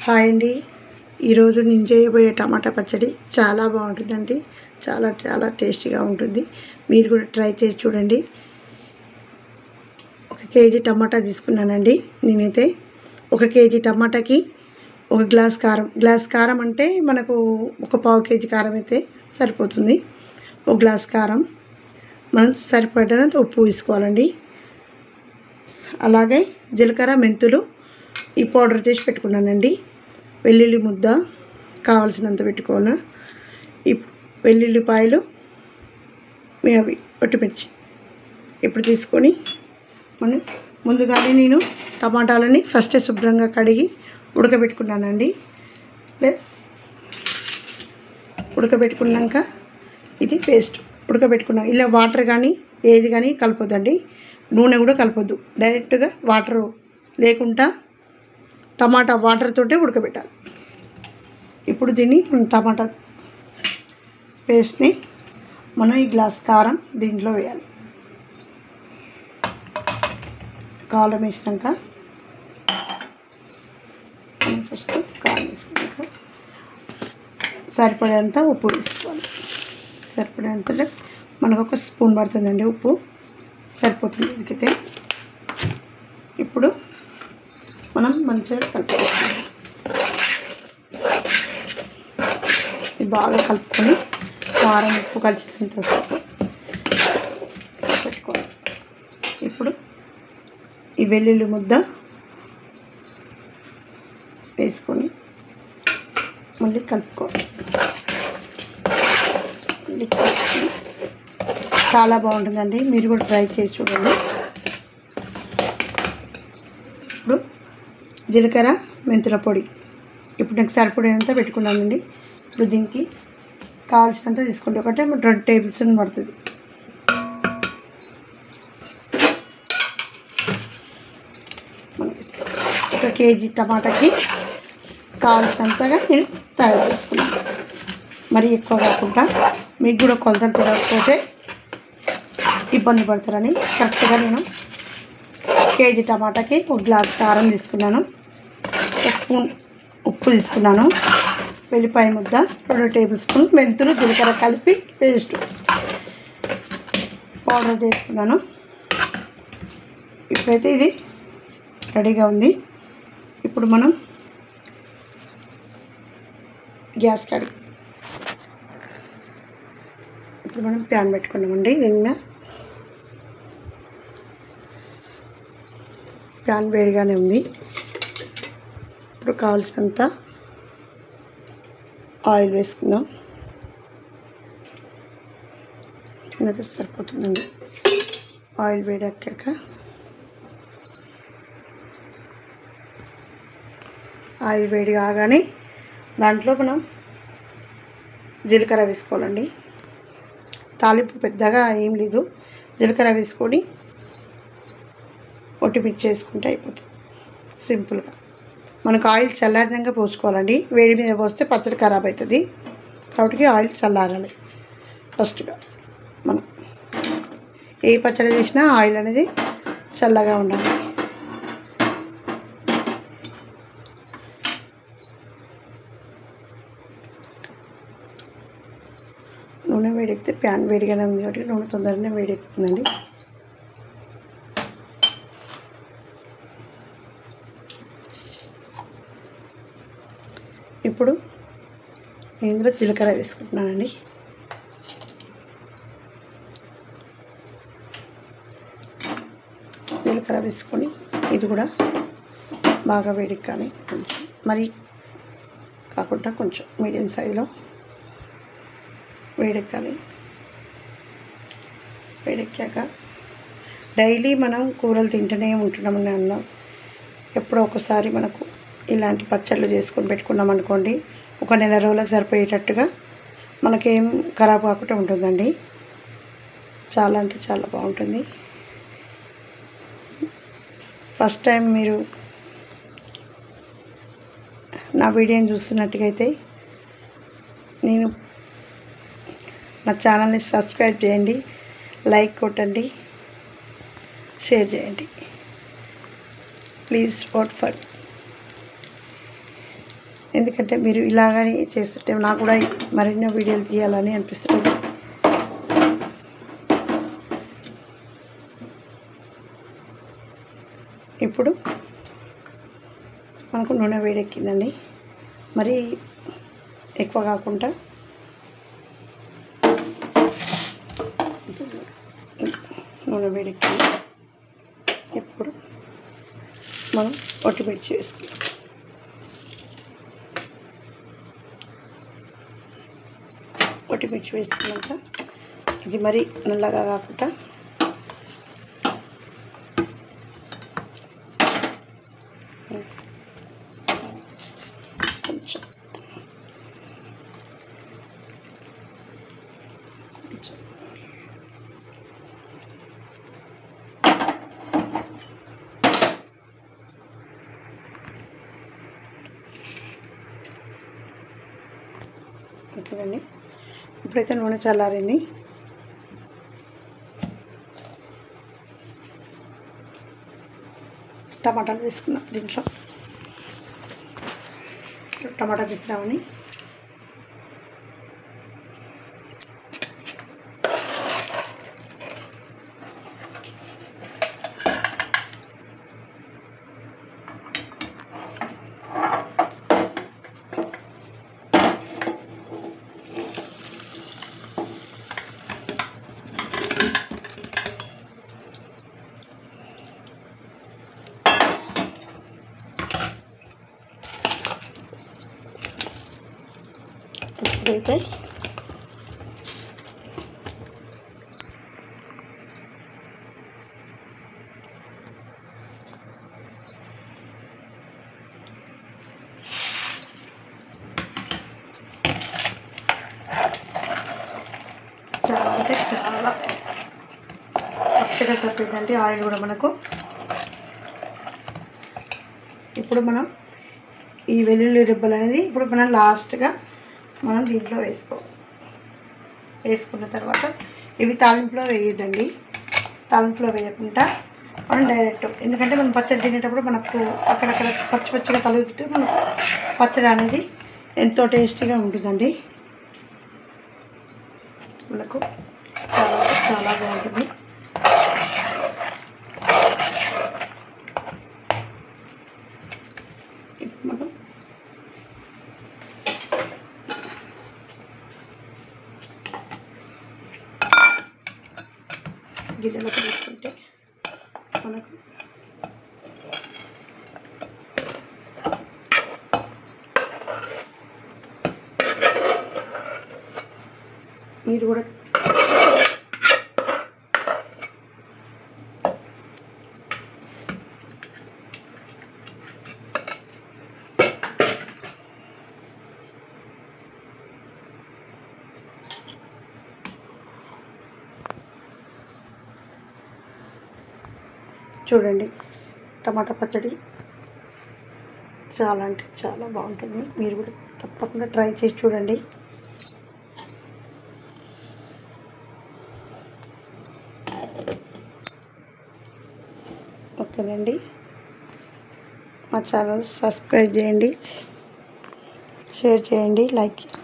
Hi అండి. ఈరోజు నేను చేయబోయే టమాటా పచ్చడి చాలా బాగుంటుందండి. చాలా టేస్టీగా ఉంటుంది. మీరు కూడా ట్రై చేసి చూడండి. 1 కేజీ టమాటా తీసుకున్నానండి. నేనైతే 1 కేజీ టమాటాకి 1 గ్లాస్ కారం అంటే మనకు 1/4 కేజీ కారం అయితే సరిపోతుంది. 1 గ్లాస్ కారం, మనం సరిపడినంత ఉప్పు వేసుకోవాలండి. అలాగే జీలకర్ర, మెంతులు ఈ పౌడర్ చేసి పెట్టుకున్నానండి. వెల్లుల్లి ముద్ద కావాల్సినంత పెట్టుకోను. ఈ వెల్లుల్లిపాయలు అవి ఒట్టిమిర్చి ఇప్పుడు తీసుకొని మనం ముందుగానే నేను టమాటాలని ఫస్టే శుభ్రంగా కడిగి ఉడకబెట్టుకున్నానండి. ప్లస్ ఉడకబెట్టుకున్నాక ఇది పేస్ట్ ఉడకబెట్టుకున్నాం. ఇలా వాటర్ కానీ ఏది కానీ కలపొద్దండి. నూనె కూడా కలపొద్దు. డైరెక్ట్గా వాటర్ లేకుండా టమాటా వాటర్ తోటే ఉడకబెట్టాలి. ఇప్పుడు దీన్ని టమాటా పేస్ట్ని మనం ఈ గ్లాస్ కారం దీంట్లో వేయాలి. కారం వేసినాక ఫస్ట్ కారం వేసుకున్నాక సరిపడేంత ఉప్పు వేసుకోవాలి. సరిపడేంత మనకు 1 స్పూన్ పడుతుందండి. ఉప్పు సరిపోతుంది దీనికైతే. ఇప్పుడు మనం మంచిగా కలుపుకోవాలి. ఇది బాగా కలుపుకొని కారం ఉప్పు కలిసినంత పెట్టుకోవాలి. ఇప్పుడు ఈ వెల్లుల్లి ముద్ద వేసుకొని మళ్ళీ కలుపుకోవాలి. చాలా బాగుంటుందండి. మీరు కూడా ట్రై చేసి చూడండి. ఇప్పుడు జీలకర్ర, మెంతుల పొడి ఇప్పుడు నాకు సరిపడేంత పెట్టుకున్నానండి. ఇప్పుడు దీనికి కావాల్సినంత తీసుకోండి. 2 టేబుల్ స్పూన్ పడుతుంది. మనకి 1 కేజీ టమాటాకి కావాల్సినంతగా నేను తయారు చేసుకున్నాను. మరి ఎక్కువ కాకుండా మీకు కూడా కొలతలు తెలియకపోతే ఇబ్బంది పడతారని కరెక్ట్గా నేను 1 కేజీ టమాటాకి 1 గ్లాస్ కారం తీసుకున్నాను. 1 స్పూన్ ఉప్పు తీసుకున్నాను. వెల్లిపాయ ముద్ద, 2 టేబుల్ స్పూన్ మెంతులు, జీలకర్ర కలిపి పేస్ట్ పౌడర్ చేసుకున్నాను. ఇప్పుడైతే ఇది రెడీగా ఉంది. ఇప్పుడు మనం గ్యాస్ కడిగి ఇప్పుడు మనం ప్యాన్ పెట్టుకున్నామండి. దీని మీద ప్యాన్ వేడిగానే ఉంది. ఇప్పుడు కావాల్సినంత ఆయిల్ వేసుకుందాం. ఇంకా సరిపోతుందండి. ఆయిల్ వేడెక్కాక ఆయిల్ వేడి కాగానే దాంట్లో మనం జీలకర్ర వేసుకోవాలండి. తాలింపు పెద్దగా ఏం లేదు. జీలకర్ర వేసుకొని ఒట్టిమిర్చి వేసుకుంటే అయిపోతుంది సింపుల్గా. మనకు ఆయిల్ చల్లారినాక పోసుకోవాలండి. వేడి మీద పోస్తే పచ్చడి ఖరాబ్ అవుతుంది. కాబట్టి ఆయిల్ చల్లారాలి. ఫస్ట్గా మనం ఏ పచ్చడి చేసినా ఆయిల్ అనేది చల్లగా ఉండాలి. నూనె వేడెక్కితే ప్యాన్ వేడిగానే ఉంది కాబట్టి నూనె తొందరగానే వేడెక్కుతుందండి. ఇప్పుడు నేను ఇందులో జీలకర్ర వేసుకుంటున్నానండి. జీలకర్ర వేసుకొని ఇది కూడా బాగా వేడెక్కాలి. కొంచెం మరి కాకుండా కొంచెం మీడియం సైజులో వేడెక్కాలి. వేడెక్కాక డైలీ మనం కూరలు తింటూనే ఉంటున్నామని అన్నాం. ఎప్పుడో ఒకసారి మనకు ఇలాంటి పచ్చళ్ళు చేసుకొని పెట్టుకున్నాం అనుకోండి, 1 నెల రోజులకు సరిపోయేటట్టుగా మనకేం ఖరాబ్ కాకుండా ఉంటుందండి. చాలా అంటే చాలా బాగుంటుంది. ఫస్ట్ టైం మీరు నా వీడియోని చూస్తున్నట్టుగైతే నా ఛానల్ని సబ్స్క్రైబ్ చేయండి, లైక్ కొట్టండి, షేర్ చేయండి. ప్లీజ్ vote for ఎందుకంటే మీరు ఇలాగని చేస్తుంటే నాకు కూడా మరిన్ని వీడియోలు తీయాలని అనిపిస్తుంది. ఇప్పుడు మనకు నూనె వేడెక్కిందండి. మరి ఎక్కువ కాకుండా నూనె వేడెక్కింది. ఇప్పుడు మనం ఒట్టిమిర్చి వేసుకుంటాం. ఒట్టిమిర్చి వేసుకున్నాక ఇది మరి నల్లగా కాకుండా కొంచెం ఓకేనండి. ఇప్పుడైతే నూనె చల్లారింది. టమాటాలు వేసుకుందాం. దీంట్లో టమాటా మిశ్రమాన్ని ఇప్పుడైతే చాలా అంటే చాలా పచ్చగా సరిపోయిందండి ఆయిల్ కూడా మనకు. ఇప్పుడు మనం ఈ వెల్లుల్లి రెబ్బలు అనేది ఇప్పుడు మనం లాస్ట్గా మనం దీంట్లో వేసుకున్న తర్వాత ఇవి తాలింపులో వేయద్దండి. తాలింపులో వేయకుండా మనం డైరెక్ట్, ఎందుకంటే మనం పచ్చడి తినేటప్పుడు మనకు అక్కడక్కడ పచ్చి పచ్చిగా తలుగుతుంటే మనకు పచ్చడి అనేది ఎంతో టేస్టీగా ఉంటుందండి. మనకు చాలా చాలా బాగుంటుంది. మనం గిన్నెలోకి తీసుకుంటే మనకు మీరు కూడా చూడండి. టమాటా పచ్చడి చాలా అంటే చాలా బాగుంటుంది. మీరు కూడా తప్పకుండా ట్రై చేసి చూడండి. ఓకేనండి. మా ఛానల్ సబ్స్క్రైబ్ చేయండి, షేర్ చేయండి, లైక్ చేయండి.